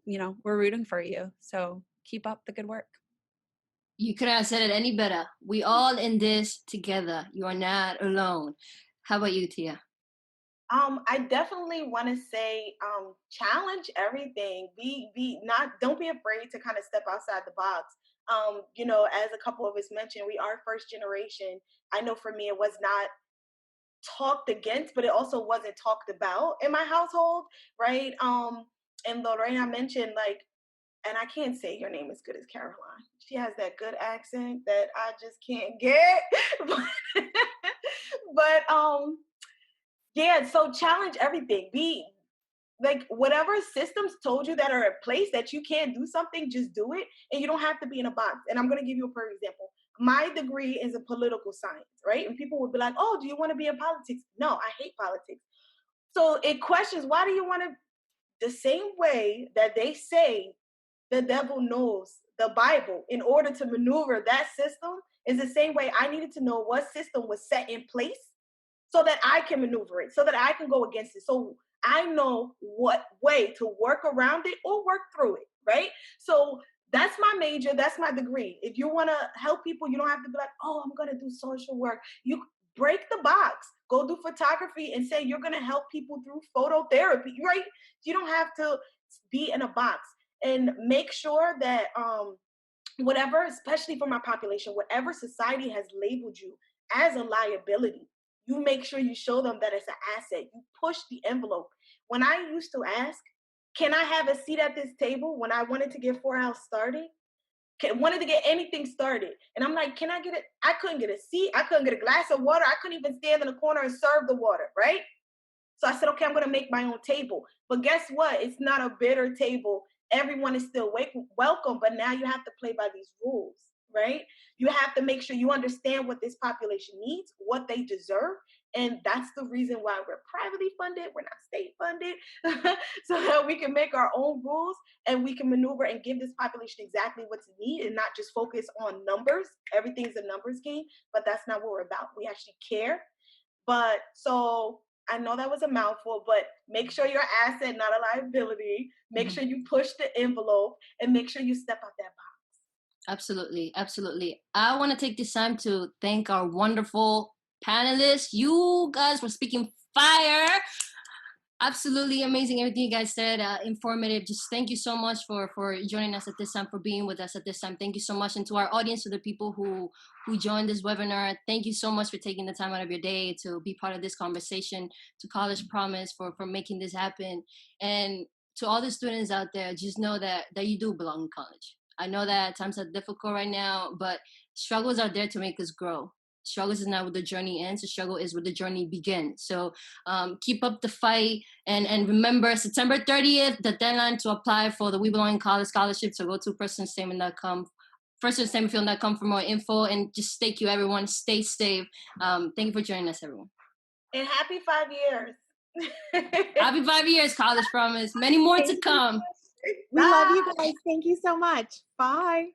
we're rooting for you. So keep up the good work. You couldn't have said it any better. We all in this together. You are not alone. How about you, Tia? I definitely want to say, challenge everything. Don't be afraid to kind of step outside the box. You know, as a couple of us mentioned, we are first generation. I know for me, it was not talked against, but it also wasn't talked about in my household, right? And Lorena mentioned, like, and I can't say your name as good as Karoline. She has that good accent that I just can't get. but yeah, so challenge everything. Be like, whatever systems told you that are in place that you can't do something, just do it. And you don't have to be in a box. And I'm going to give you a perfect example. my degree is in political science, right? And people would be like, oh, do you want to be in politics? No, I hate politics. So it questions, why do you want to, the same way that they say the devil knows the Bible in order to maneuver that system is the same way I needed to know what system was set in place so that I can maneuver it, so that I can go against it. So I know what way to work around it or work through it, right? So that's my major, that's my degree. If you want to help people, you don't have to be like, oh, I'm going to do social work. You break the box, go do photography and say you're going to help people through phototherapy, right? You don't have to be in a box. And make sure that whatever, especially for my population, whatever society has labeled you as a liability, you make sure you show them that it's an asset. You push the envelope. When I used to ask, can I have a seat at this table when I wanted to get 4 House started? Wanted to get anything started. And I'm like, can I get it? I couldn't get a seat. I couldn't get a glass of water. I couldn't even stand in the corner and serve the water, right? So I said, okay, I'm going to make my own table. But guess what? It's not a bitter table. Everyone is still welcome, but now you have to play by these rules, right? You have to make sure you understand what this population needs, what they deserve. And that's the reason why we're privately funded. We're not state funded, so that we can make our own rules and we can maneuver and give this population exactly what's needed and not just focus on numbers. Everything's a numbers game, but that's not what we're about. We actually care. But so I know that was a mouthful, but make sure you're an asset, not a liability. Make sure you push the envelope and make sure you step out that box. Absolutely. Absolutely. I want to take this time to thank our wonderful panelists. You guys were speaking fire. Absolutely amazing. Everything you guys said, informative. Just thank you so much for joining us at this time, for being with us at this time. Thank you so much. And to our audience, to the people who joined this webinar, thank you so much for taking the time out of your day to be part of this conversation, to College Promise for making this happen. And to all the students out there, just know that you do belong in college. I know that times are difficult right now, but struggles are there to make us grow. Struggles is not where the journey ends. The struggle is where the journey begins. So keep up the fight. And remember, September 30th, the deadline to apply for the We Belong in College scholarship. So go to personstatement.com, personstatementfield.com for more info. And just thank you, everyone. Stay safe. Thank you for joining us, everyone. And happy 5 years. Happy 5 years, College Promise. Many more to come. We love you guys. Thank you so much. Bye.